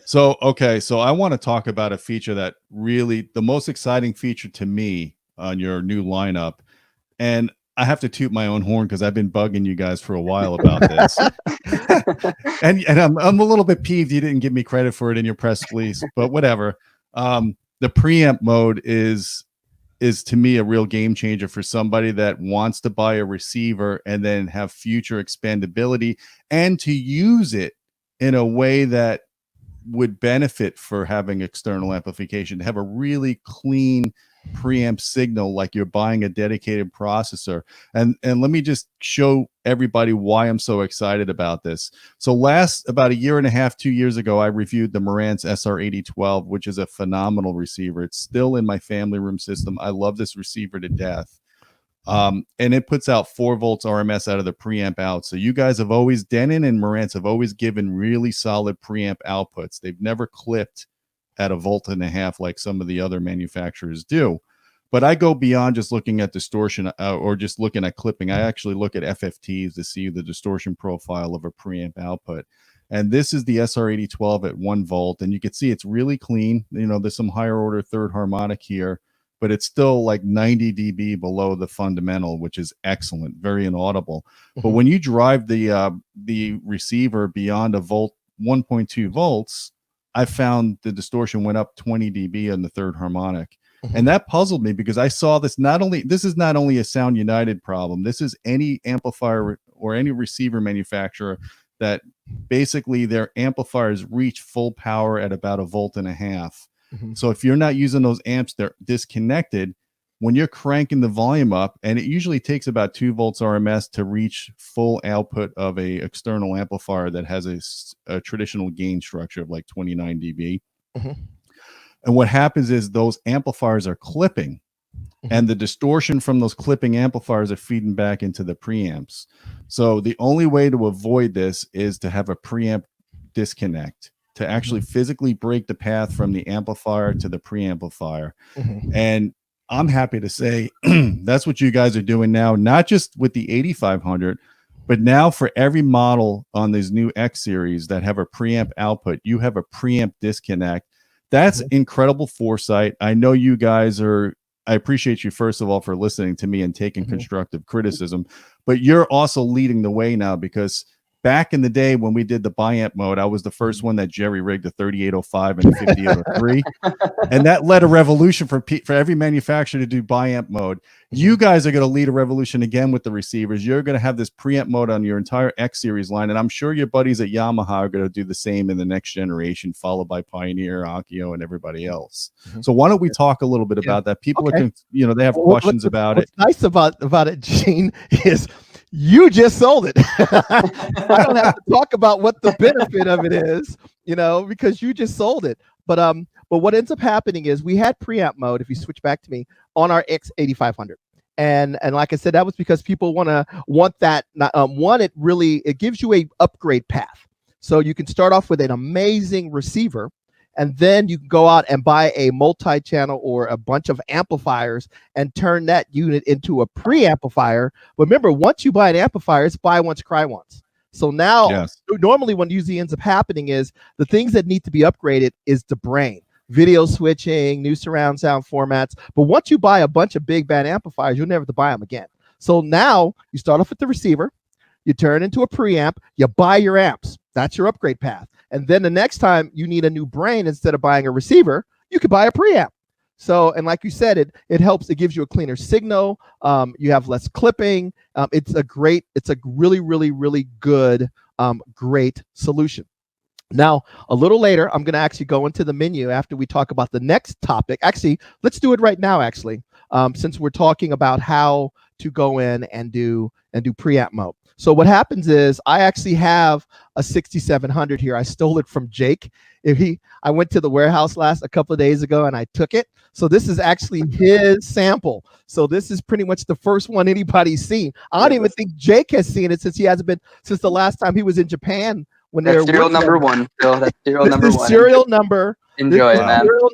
So, okay, so I want to talk about a feature that really, the most exciting feature to me on your new lineup, and I have to toot my own horn because I've been bugging you guys for a while about this. and I'm a little bit peeved you didn't give me credit for it in your press release, but whatever. The preamp mode is to me a real game changer for somebody that wants to buy a receiver and then have future expandability and to use it in a way that would benefit for having external amplification, to have a really clean preamp signal like you're buying a dedicated processor. And let me just show everybody why I'm so excited about this. So about a year and a half, 2 years ago, I reviewed the Marantz SR8012, which is a phenomenal receiver. It's still in my family room system. I love this receiver to death. And it puts out 4 volts RMS out of the preamp out. So you guys have always, Denon and Marantz have always given really solid preamp outputs. They've never clipped at 1.5 volts like some of the other manufacturers do. But I go beyond just looking at distortion or just looking at clipping. I actually look at FFTs to see the distortion profile of a preamp output. And this is the SR8012 at 1 volt. And you can see it's really clean. You know, there's some higher order third harmonic here, but it's still like 90 dB below the fundamental, which is excellent, very inaudible. But when you drive the receiver beyond 1.2 volts, I found the distortion went up 20 dB on the third harmonic. And that puzzled me because I saw this this is not only a Sound United problem, this is any amplifier or any receiver manufacturer that basically their amplifiers reach full power at about 1.5 volts. So if you're not using those amps, they're disconnected. When you're cranking the volume up, and it usually takes about 2 volts RMS to reach full output of a external amplifier that has a traditional gain structure of like 29 dB. And what happens is those amplifiers are clipping, and the distortion from those clipping amplifiers are feeding back into the preamps. So the only way to avoid this is to have a preamp disconnect, to actually physically break the path from the amplifier to the preamplifier. And I'm happy to say that's what you guys are doing now, not just with the 8500, but now for every model on these new X-Series that have a preamp output, you have a preamp disconnect. That's incredible foresight. I know you guys are, I appreciate you, first of all, for listening to me and taking constructive criticism, but you're also leading the way now, because back in the day when we did the Preamp mode, I was the first one that jerry-rigged a 3805 and a 5803. And that led a revolution for every manufacturer to do Preamp mode. You guys are going to lead a revolution again with the receivers. You're going to have this Preamp mode on your entire X-Series line, and I'm sure your buddies at Yamaha are going to do the same in the next generation, followed by Pioneer, Akio, and everybody else. So why don't we talk a little bit about that? People are, you know, they have questions about it. What's nice about it, Gene, is you just sold it. I don't have to talk about what the benefit of it is, you know, because you just sold it. But what ends up happening is we had preamp mode, if you switch back to me, on our X8500. And like I said, that was because people want that. It gives you a upgrade path. So you can start off with an amazing receiver, and then you can go out and buy a multi-channel or a bunch of amplifiers and turn that unit into a preamplifier. But remember, once you buy an amplifier, it's buy once, cry once. So now, normally what usually ends up happening is the things that need to be upgraded is the brain. Video switching, new surround sound formats. But once you buy a bunch of big bad amplifiers, you'll never have to buy them again. So now you start off with the receiver, you turn into a preamp, you buy your amps. That's your upgrade path. And then the next time you need a new brain, instead of buying a receiver, you could buy a preamp. So, and like you said, it helps. It gives you a cleaner signal. You have less clipping. It's a really, really, really good, great solution. Now, a little later, I'm going to actually go into the menu after we talk about the next topic. Actually, let's do it right now, actually, since we're talking about how to go in and do preamp mode. So what happens is I actually have a 6700 here. I stole it from Jake. I went to the warehouse a couple of days ago and I took it. So this is actually his sample. So this is pretty much the first one anybody's seen. I don't even think Jake has seen it since the last time he was in Japan. When they're serial number one. So that's serial number one. Serial number. Enjoy it, man. Serial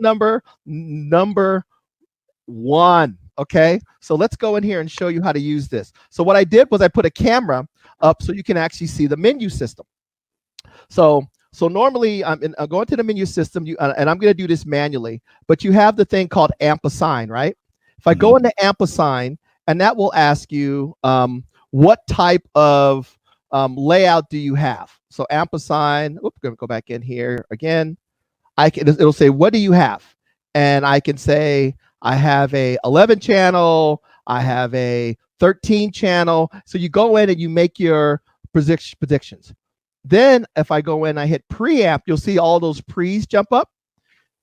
number one. Okay, so let's go in here and show you how to use this. So what I did was I put a camera up so you can actually see the menu system. So So normally I'm going to the menu system, and I'm going to do this manually, but you have the thing called amp assign, right? If I go into amp assign, and that will ask you what type of layout do you have? So amp assign, going to go back in here again. It'll say, what do you have? And I can say, I have a 11 channel, I have a 13 channel. So you go in and you make your predictions. Then if I go in, I hit preamp, you'll see all those pre's jump up.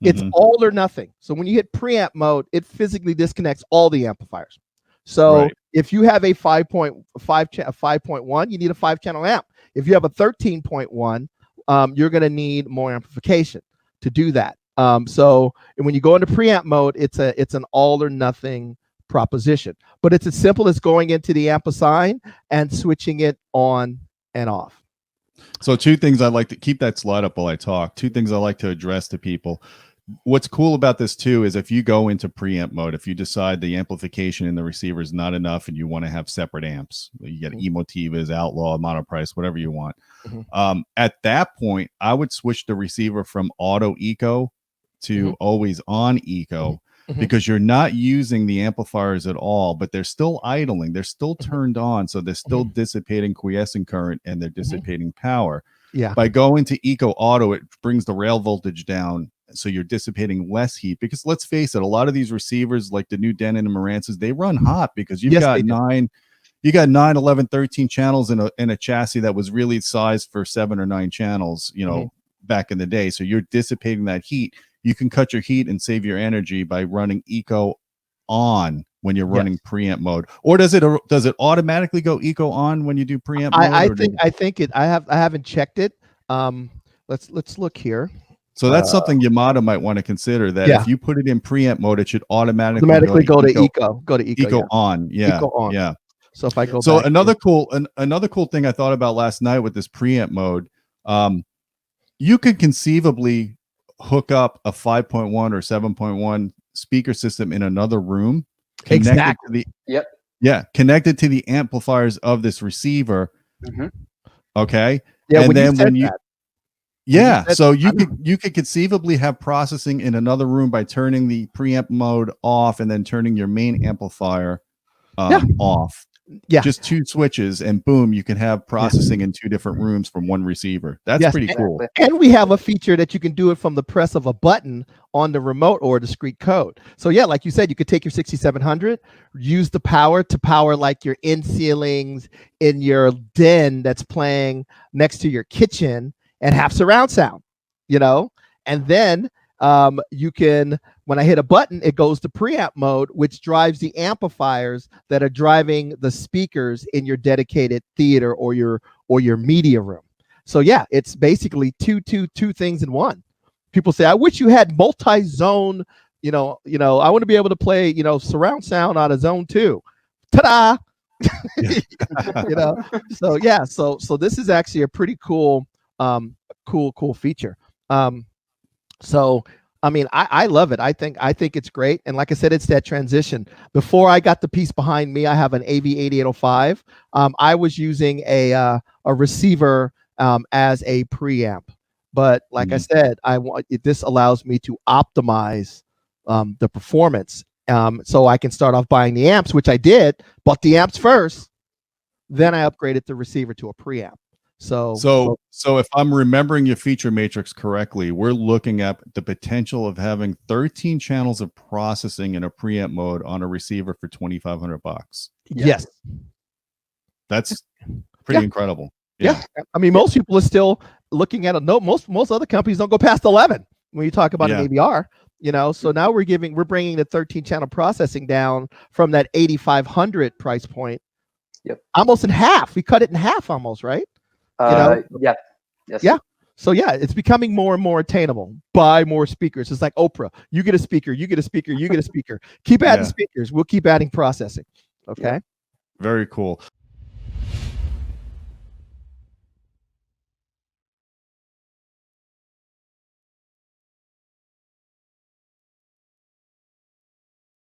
It's all or nothing. So when you hit preamp mode, it physically disconnects all the amplifiers. So if you have a 5.1, you need a 5-channel amp. If you have a 13.1, you're going to need more amplification to do that. So when you go into preamp mode, it's an all or nothing proposition. But it's as simple as going into the amp assign and switching it on and off. So 2 things I'd like to keep that slide up while I talk. 2 things I like to address to people. What's cool about this too is if you go into preamp mode, if you decide the amplification in the receiver is not enough and you want to have separate amps, you get Emotivas, Outlaw, Monoprice, whatever you want. At that point, I would switch the receiver from auto eco to always on eco, because you're not using the amplifiers at all, but they're still idling. They're still turned on. So they're still dissipating quiescent current and they're dissipating power. Yeah. By going to eco auto, it brings the rail voltage down. So you're dissipating less heat, because let's face it, a lot of these receivers like the new Denon and Marantzas, they run hot because you've got 9, 11, 13 channels in a chassis that was really sized for 7 or 9 channels, you know, back in the day. So you're dissipating that heat. You can cut your heat and save your energy by running eco on when you're running preamp mode. Or does it automatically go eco on when you do preamp mode? I think it. I haven't checked it. Let's look here. So that's something Yamaha might want to consider, that if you put it in preamp mode, it should automatically go to eco. Go to eco on. Yeah. Eco on. Yeah. So if I go so back another cool thing I thought about last night with this preamp mode, you could conceivably hook up a 5.1 or 7.1 speaker system in another room, connected to the amplifiers of this receiver. Okay. Yeah. And then when you so you could could conceivably have processing in another room by turning the preamp mode off and then turning your main amplifier off. Yeah. Just 2 switches and boom, you can have processing in 2 different rooms from one receiver. That's pretty cool. And we have a feature that you can do it from the press of a button on the remote or a discrete code. So yeah, like you said, you could take your 6700, use the power to power like your in ceilings in your den that's playing next to your kitchen and have surround sound, you know, and then you can, when I hit a button, it goes to preamp mode, which drives the amplifiers that are driving the speakers in your dedicated theater or your media room. So yeah, it's basically two things in one. People say, I wish you had multi-zone, you know, I want to be able to play, surround sound out of zone 2. Ta-da! You know, so yeah, so this is actually a pretty cool feature. So I mean, I love it. I think it's great. And like I said, it's that transition. Before I got the piece behind me, I have an AV8805. I was using a receiver as a preamp, but like I said, this allows me to optimize the performance. So I can start off buying the amps, which I did, bought the amps first, then I upgraded the receiver to a preamp. So if I'm remembering your feature matrix correctly, we're looking at the potential of having 13 channels of processing in a preamp mode on a receiver for $2,500. Yes. That's pretty incredible. Yeah. I mean, most people are still looking at most other companies don't go past 11 when you talk about an AVR, so now we're bringing the 13 channel processing down from that 8,500 price point. Almost in half. We cut it in half almost, right? Yes. Yeah. So yeah, it's becoming more and more attainable. Buy more speakers. It's like Oprah. You get a speaker, you get a speaker, you get a speaker. Keep adding speakers. We'll keep adding processing. Okay. Very cool.